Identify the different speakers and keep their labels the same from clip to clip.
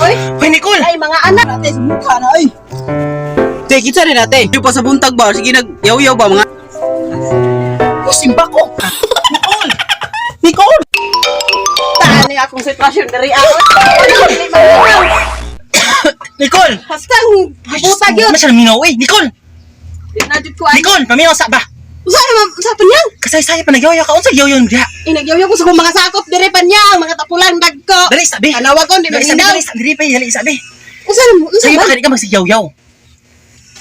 Speaker 1: Oy,
Speaker 2: Hoy, Nicole!
Speaker 1: ay mga anak natin sa mukha na ay.
Speaker 2: Te, kita rin natin. Yung pa sa buntag ba? Sige, nag-yaw-yaw ba mga... Simba ko! Nicole! Nicole!
Speaker 1: Tani akong sitwasyon dari ako.
Speaker 2: Nicole!
Speaker 1: Hastang butag yun.
Speaker 2: Masyal minaw eh. Nicole!
Speaker 1: Dinadjud ko ay.
Speaker 2: Nicole! Paminaw sa ba?
Speaker 1: Usa naman sa panyan.
Speaker 2: Kasay-saya pa nag-yaw-yaw ka. Unsa yaw-yaw niya?
Speaker 1: Inagyaw ko sa kong mga sakop dire panya, mga tapulan dagko.
Speaker 2: Dali, sabi.
Speaker 1: Anawag ko di
Speaker 2: Dali, sabi.
Speaker 1: maminaw.
Speaker 2: Dali, pa. Dali, sabi.
Speaker 1: Usa
Speaker 2: Sa'yo
Speaker 1: ba?
Speaker 2: ba ka magsiyaw-yaw?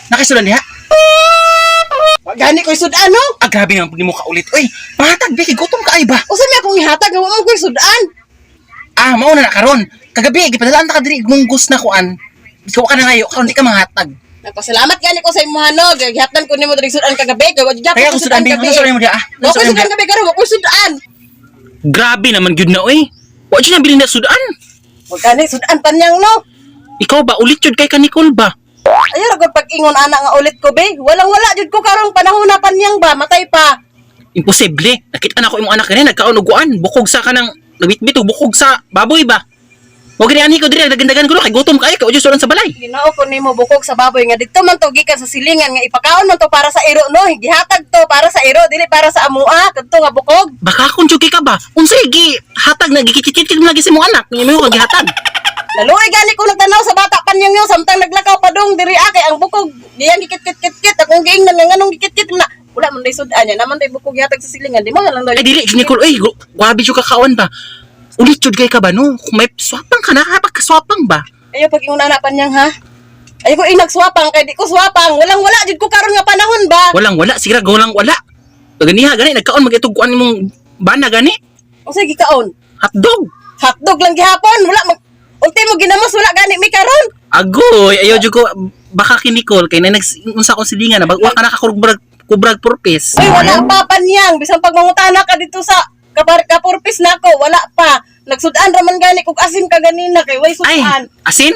Speaker 2: Nakisulan niya?
Speaker 1: Gani ko sudan no.
Speaker 2: Ah, grabe naman pag mo ka ulit. Uy, mahatag, Becky. Gutom ka ay ba?
Speaker 1: Usa mi akong ihatag nga mo ko sudan.
Speaker 2: Ah, mauna na karon. Kagabi, gipadalaan ta ka diri munggos na kuan. Ikaw ka na ngayo, karon di ka mangatag.
Speaker 1: Nagpasalamat gani ko sa imong gihatan ko nimo diri sudan kagabi. Gawad jud
Speaker 2: Kaya ako sudan, Becky. Ano sudan mo diya?
Speaker 1: Mo ko sudan gabi karon mo ko sudan.
Speaker 3: Grabe naman gyud na oy. Wa jud na bilin na sudan.
Speaker 1: Mo gani sudan panyang no.
Speaker 3: Ikaw ba ulit jud kay ka Nicole ba?
Speaker 1: Ayo ra gud pag-ingon ana nga ulit ko be. Walang-wala jud ko karong panahon na panyang ba matay pa.
Speaker 3: Imposible. Nakita na ko imong anak kani nagkaon og kuan, bukog sa kanang nabitbit o bukog sa baboy ba? Wa gani ani ko diri dagan-dagan ko kay gutom kay ka ujud sudan sa balay.
Speaker 1: Ginoo ko nimo bukog sa baboy nga dito man to gikan sa silingan nga ipakaon man to para sa iro no. Gihatag to para sa iro dili para sa amua kadto nga bukog.
Speaker 3: Baka kun jud ka ba? Unsay gi hatag na gikikit-kit mo lagi sa imong anak, imo ko gihatag.
Speaker 1: Laluoy gani ko nagtanaw sa bata panyang yo samtang naglakaw pa dong diri kay ang bukog diyan gikit-kit akong giingnan nga nganong gikit-kit na. Wala man day sudan nya naman day bukog gihatag sa silingan di mo lang
Speaker 3: Ay dili jud Nicole oy, grabe jud ka kaon ba? Ulit jud kay ka ba no? Kung may swapang ka na, kapag-swapang ba?
Speaker 1: Ayo pag ingon ana panyang ha. Ay ko inagswapang kay di ko swapang. Walang-wala jud ko karon nga panahon ba.
Speaker 3: Walang wala, sigra walang wala. Ganiha gani nagkaon magitug kuan imong bana gani?
Speaker 1: Unsa gikaon?
Speaker 3: Hotdog.
Speaker 1: Hotdog lang gihapon. Wala ultimo ginamos wala gani mi karon.
Speaker 3: Agoy, ayaw jud ko baka kay Nicole kay na unsa kong silingan na bagwa ka na kubrag purpose.
Speaker 1: Ay wala pa panyang bisan pag mangutana ka dito sa kapurpis nako wala pa. Nagsudan ra man gani kog asin ka ganina kay way
Speaker 3: Ay,
Speaker 1: sudan.
Speaker 3: asin?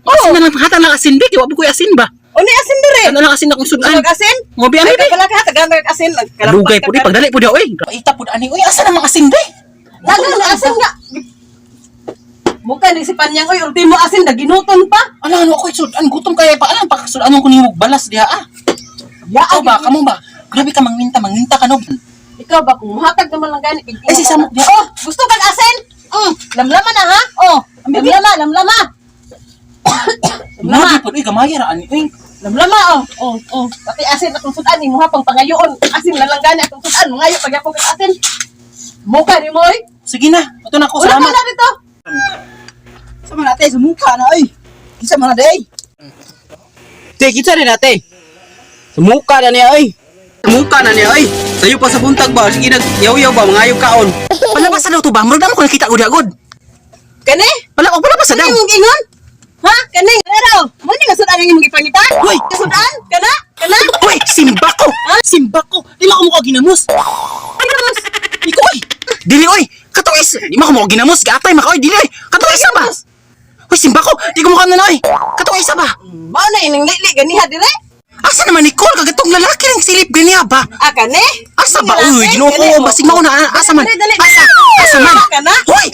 Speaker 1: Oo.
Speaker 3: Asin na lang hatang lang asin big, wa ko asin ba?
Speaker 1: Uni asin dire.
Speaker 3: Ano lang asin akong sudan?
Speaker 1: Mag asin?
Speaker 3: Ngobi ani
Speaker 1: Ay
Speaker 3: be.
Speaker 1: pala ka tagamay asin.
Speaker 3: Lugay pud pagdali pud oy.
Speaker 2: Paita po ani. Uy, asa namang asin be?
Speaker 1: Laga na asin nga. Muka ni si panyang oy ultimo asin da ginuton pa.
Speaker 2: Ano ako sudan gutom kaya pa alam pa sudan ko nimo balas diha ah. Ikaw ba kamo ba? Grabe ka mangminta ka no.
Speaker 1: Ikaw ba kung muhatag naman lang gani
Speaker 2: Ay, si Samok diha.
Speaker 1: Oh, gusto kang asin? Lamlama na ha? Oh, lamlama.
Speaker 2: Grabe po uy gamay ra ani. Uy,
Speaker 1: Lamlama oh. Pati asin atong sudan imo hapang pangayoon. Asin na lang gani atong sudan. Ngayo pag ako kag asin. Muka ni mo oy.
Speaker 2: sige na. Ito na ako
Speaker 1: Wala
Speaker 2: salamat.
Speaker 1: na dito.
Speaker 4: Sama natin sa mukha na ay. Isa man na day.
Speaker 2: Te, kita rin natin. Sa mukha na niya ay. Sa mukha na niya ay. Sa'yo pa sa buntag ba? Sige, nag-yaw-yaw ba? Mga ayaw kaon.
Speaker 3: Palabas na daw to ba? Murag ko nakita ko diagod.
Speaker 1: Kani?
Speaker 3: Palabas na daw.
Speaker 1: Ano imong ingon? Ha? Kani? Pero, mo ni nga sudan ang imong ipangitan?
Speaker 3: Hoy!
Speaker 1: Sudan? Kana?
Speaker 3: Hoy, simba ko. Simba ko. Di mo ko ginamos. Ikaw oy. Dili oy. Katong is. Di mo ko ginamos. Gatay maka oy. Dili oy. Katong isa ba? Hoy, simba ko. Di ko mo na oy. Katong isa ba?
Speaker 1: Mao na ining lili ganiha dire?
Speaker 3: Asa naman Nicole kagatong lalaki lang silip ganiya ba?
Speaker 1: Ah, kani?
Speaker 3: Asa ba uy? Ginoo ko basig mao na asa man. Asa man?
Speaker 1: Kana?
Speaker 3: Hoy!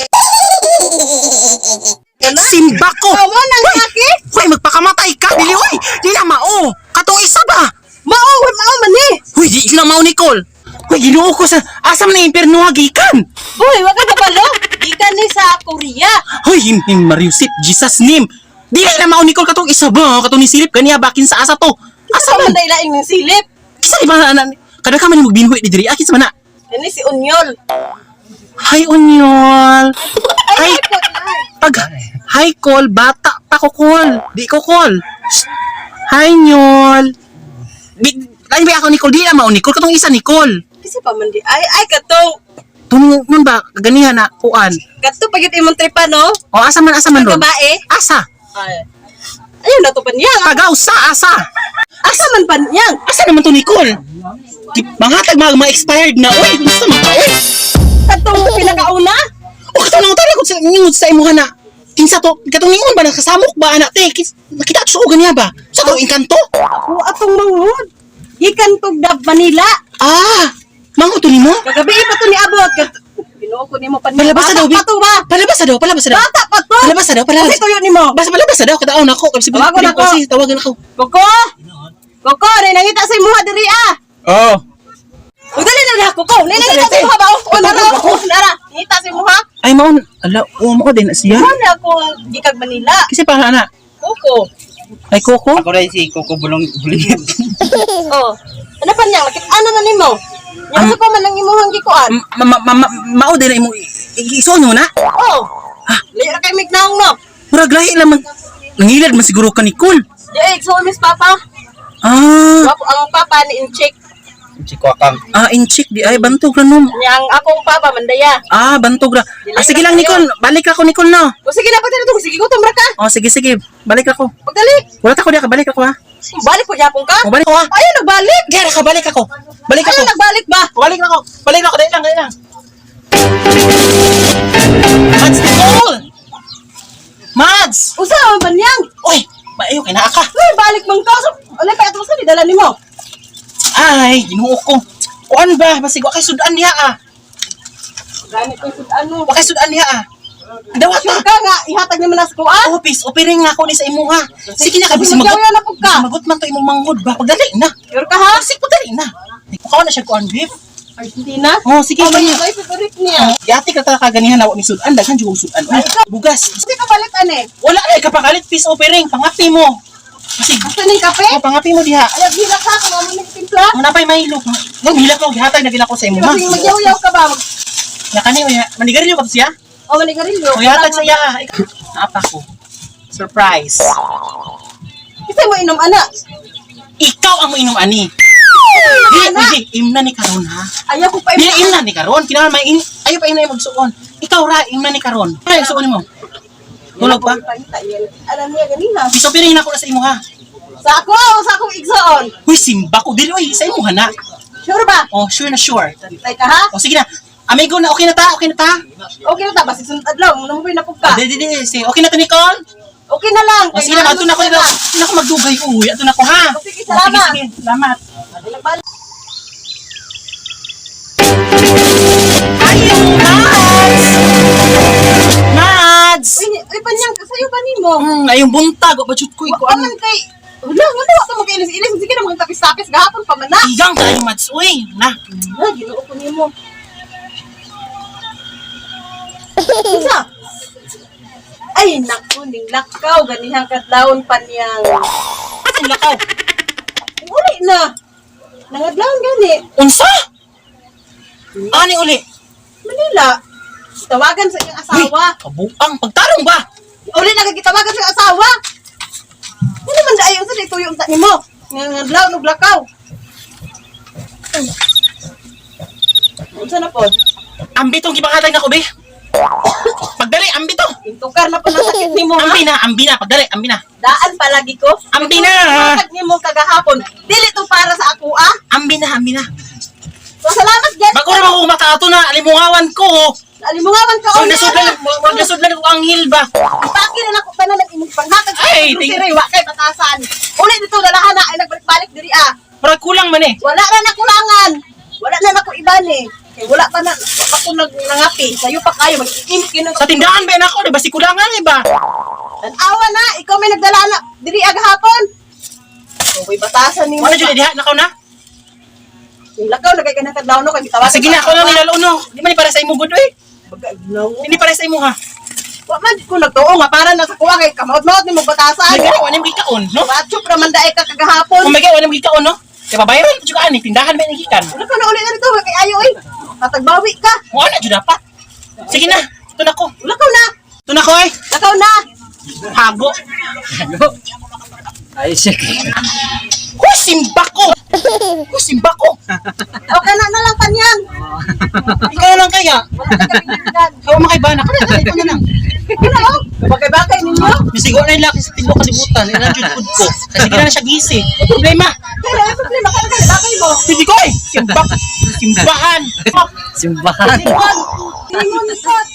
Speaker 1: Kana?
Speaker 3: Simba ko.
Speaker 1: Amo nang laki?
Speaker 3: Hoy, magpakamatay ka. Dili oy. Di na mao. Katong isa ba?
Speaker 1: Mao man ni.
Speaker 3: Hoy, di na mao Nicole. Hoy, ginoo ko sa asa man na imperno gikan.
Speaker 1: Hoy, wa ka kabalo? Gikan ni sa Korea.
Speaker 3: Hoy, him Mariusip, Jesus name. Di na mao Nicole katong isa ba? Katong ni silip kaniya bakin sa asa to.
Speaker 1: Asa
Speaker 3: Asa
Speaker 1: man
Speaker 3: man?
Speaker 1: day laing ng silip?
Speaker 3: Kisa di ba na kada ka man mo binhoy di diri akit sa mana.
Speaker 1: Kani si Unyol.
Speaker 3: Hi Onyol. Hi
Speaker 1: Ay, po, ay.
Speaker 3: pag hi call bata pa ko call. Di ko call. Shh. Hi Nyol. Ay ba ako Nicole di na mao Nicole katong isa Nicole.
Speaker 1: Kasi pa man di. Ay katong.
Speaker 3: Tungon ba ganiha na kuan.
Speaker 1: Kato pagit imong tripa no?
Speaker 3: O asa man ron?
Speaker 1: Babae.
Speaker 3: Asa?
Speaker 1: Ay. Ayun na to panyang.
Speaker 3: Tagaw sa asa.
Speaker 1: Asa man panyang?
Speaker 3: Asa naman to Nicole? Manghatag mga expired na. Uy, gusto mo ka? Uy.
Speaker 1: Katong pinakauna?
Speaker 3: O katong nang tala ko sa ingod sa imuha na. Kinsa to? Katong ningon ba nakasamok ba anak te? Nakita ko ganiya ba? Sa to inkanto?
Speaker 1: Ako atong manghud. Gikan tog Dab Manila.
Speaker 3: Ah, mango to nimo?
Speaker 1: Kagabi pa to ni abot. Ginoo ko nimo pa niya.
Speaker 3: Palabas na daw,
Speaker 1: Bata pa to ba?
Speaker 3: Palabas na daw, palabas na daw.
Speaker 1: Bata pa to.
Speaker 3: Palabas na daw, palabas.
Speaker 1: Kasi tuyo nimo.
Speaker 3: Basta palabas na daw, kataon ako. Kasi
Speaker 1: Tawagan ako.
Speaker 3: kasi tawagan ako.
Speaker 1: Koko! Koko, nangita sa imuha diri ah.
Speaker 3: Oh.
Speaker 1: Ug dali na Koko. Nangita sa imuha ba? O nara, nara. Nangita sa imuha.
Speaker 3: Ay maon, ala, mo din na siya.
Speaker 1: Ano ako gikag Manila?
Speaker 3: Kasi para na.
Speaker 1: Koko.
Speaker 3: Ay Coco.
Speaker 2: Ako rin si Coco Bulingit.
Speaker 1: Oh. Ano pa niya? Ano man nimo? Yang sa ko man ang imuhang gikuan.
Speaker 3: Mao din na imo isuon mo na.
Speaker 1: Oh. Layo na kay Mignaong no.
Speaker 3: Murag lahi lang nangilad man siguro ka ni Cool.
Speaker 1: Di so Miss Papa.
Speaker 3: Ah,
Speaker 1: Wapo ang papa ni Inchik.
Speaker 2: Si Kwakang.
Speaker 3: inchik di ay bantog ra no.
Speaker 1: Yang akong papa Mandaya.
Speaker 3: Ah, bantog ra. Sige lang Nicole, balik ako Nicole no.
Speaker 1: O sige na pati to. Sige ko tumra ka.
Speaker 3: Oh, sige, balik ako.
Speaker 1: Pagdali.
Speaker 3: Wala ta ko diya, balik ako ha.
Speaker 1: Balik ko gyapon ka.
Speaker 3: Oh, balik ako ha.
Speaker 1: Ayaw nagbalik.
Speaker 3: Diya ka, balik ako. Balik ako.
Speaker 1: Ayaw nagbalik ba?
Speaker 3: Balik ako. Balik ako, dali lang. Mads Nicole! Mads!
Speaker 1: Usa man yang.
Speaker 3: Uy, maayo kay naa ka.
Speaker 1: Ay, balik man ka. So, ano kaya ito sa dala nimo?
Speaker 3: Ay, ginuo ko. Kuan ba? Basig wa kay sudan diha ah.
Speaker 1: Ganit ko sud ano.
Speaker 3: Wa kay sudan diha ah. Dawat
Speaker 1: Sure
Speaker 3: na.
Speaker 1: ka nga ihatag ni manas ko ah.
Speaker 3: Office, opiring nga ako ni sa imo ha. Sige na,
Speaker 1: Kasi
Speaker 3: kabisi magot.
Speaker 1: magyaw na pug ka.
Speaker 3: Magot man to imong manghod ba? Pagdali na.
Speaker 1: Sure ka ha?
Speaker 3: Sige, pagdali na. Kuha na siya kuan beef.
Speaker 1: Argentina?
Speaker 3: Oh, sige.
Speaker 1: Oh, may
Speaker 3: ganyan.
Speaker 1: favorite niya.
Speaker 3: Yati ka ta kaganihan na wa ni sudan, daghan jud sudan. Ay, bugas.
Speaker 1: Hindi ka balik ane.
Speaker 3: Wala na kapakalit peace opiring, pangapi mo. Kasi
Speaker 1: Gusto ning kape?
Speaker 3: oh, pangapi mo diha.
Speaker 1: Ayaw hilak ha kung ano ning timpla.
Speaker 3: Mo napay mahilo. Nang hilak ko gihatag na gila ko sa imo ha.
Speaker 1: Kasi magyaw-yaw ka ba?
Speaker 3: Nakani o manigarilyo ka to siya?
Speaker 1: O manigarilyo.
Speaker 3: O yatag sa iya. Apa ko? Surprise.
Speaker 1: Kasi mo inom ana.
Speaker 3: Ikaw ang moinom ani. Di, imna ni karon ha.
Speaker 1: Ayaw ko pa
Speaker 3: Di imna ni karon. Kinahanglan may ayo pa inay magsuon. Ikaw ra imna ni karon. Ay suon mo. Tulog pa.
Speaker 1: Alam niya ganina.
Speaker 3: Biso piring na ko na sa imo ha.
Speaker 1: Sa akong igsoon.
Speaker 3: Huy simba ko dili oy sa imo na.
Speaker 1: Sure ba?
Speaker 3: Oh, sure na sure.
Speaker 1: Tay ka ha?
Speaker 3: O sige na. Amigo na okay na ta.
Speaker 1: Okay na ta basi sunod adlaw, mo na pug ka.
Speaker 3: Di. Sige, okay na to Nicole.
Speaker 1: Okay na lang.
Speaker 3: O sige na, ato na ko dito. Ato na ko magdugay. Uy, ato na ko ha.
Speaker 1: Sige, salamat.
Speaker 3: Sige, salamat.
Speaker 1: Nagbalik.
Speaker 3: Ayaw, Mads! Mads!
Speaker 1: Uy, panyang sayo ba nimo?
Speaker 3: Ayong buntag. O, bachut ko. Iko,
Speaker 1: Aman kay wala nga daw ako mag-ilis-ilis. Sige na mga tapis-tapis gahapon pa man na.
Speaker 3: Igang tayo, Mads. Uy, na.
Speaker 1: Ginoo ko nimo. Isa. Ay, naku, ning lakaw. Ganihang kadlawon pa niyang.
Speaker 3: Ating lakaw.
Speaker 1: Uli na. Nangadlawon gani.
Speaker 3: Unsa? Ani uli?
Speaker 1: Manila. Tawagan sa iyong asawa.
Speaker 3: Kabuang. Pagtarong ba?
Speaker 1: Uli na kagitawagan sa iyong asawa. Ano naman daayon sa dito yung ta nimo? Nangadlawon og lakaw. Unsa na pod?
Speaker 3: Ambitong gipangatag na ko, be. Pagdali, ambito.
Speaker 1: Intukar na po ng sakit nimo ha.
Speaker 3: Ambi na. Pagdali, ambi na.
Speaker 1: Daan palagi ko.
Speaker 3: Ambi na.
Speaker 1: Sakit nimo kagahapon. Dili to para sa ako ah.
Speaker 3: Ambi na.
Speaker 1: So, salamat dyan.
Speaker 3: Bago naman kung makaato na, alimungawan ko.
Speaker 1: Alimungawan ka
Speaker 3: Huwag nasudlan ko ang hil ba?
Speaker 1: Ipaki na ako tanan ng imong panghatag.
Speaker 3: Ay,
Speaker 1: Siri, wa kay batasan. Uli dito dalahan na ay nagbalik-balik diri ah.
Speaker 3: Parang kulang man eh.
Speaker 1: Wala na nakulangan. Wala na nako iban eh. Kay wala pa na ako nangapi. Sayo pa kayo mag-init kinong
Speaker 3: Sa tindahan ba na ako, diba si kulangan eh ba?
Speaker 1: Awa na, ikaw may nagdala na diri agahapon. Okay, batasan ni mo.
Speaker 3: Ano dyan, diha, nakaw na?
Speaker 1: Yung lakaw lagay ka na kadlaw no kay gitawagan.
Speaker 3: Sige na, ako lang nilalo no. Di man para sa imo good eh.
Speaker 1: Bagaglaw.
Speaker 3: Hindi para sa imo ha.
Speaker 1: Wa man ko nagtuo nga para na sa kuha kay kamot-mot ni mo batasan.
Speaker 3: Nagani, wala mo gikaon, no?
Speaker 1: Watchup raman daay ka kagahapon.
Speaker 3: Kung may wala mo gikaon, no? Kaya babayaran, juga ani, tindahan ba yung gikan?
Speaker 1: Ano ka na ulit na nito? Kay ayo eh. Tatagbawi ka.
Speaker 3: Wala, dyan dapat. Sige na, ito na ko.
Speaker 1: Lakaw na.
Speaker 3: Ito na ko eh.
Speaker 1: Lakaw na.
Speaker 3: Hago.
Speaker 2: Ay, siya.
Speaker 3: Uy, simba ko! Uy, simba ko!
Speaker 1: Okay na lang kanyan.
Speaker 3: Ikaw na lang kaya.
Speaker 1: Wala ka kabigilan.
Speaker 3: Ikaw makibana ka na, ito na lang.
Speaker 1: Wala oh. Bagay-bagay ninyo.
Speaker 3: Misigo na yung laki sa tilo kalibutan. Yan ang food ko. Kasi di na siya gisi. May problema.
Speaker 1: Kaya ay problema ka na bagay mo.
Speaker 3: Hindi ko eh. Simbahan.
Speaker 2: Simbahan.
Speaker 1: Lingon. Lingon ni Scott.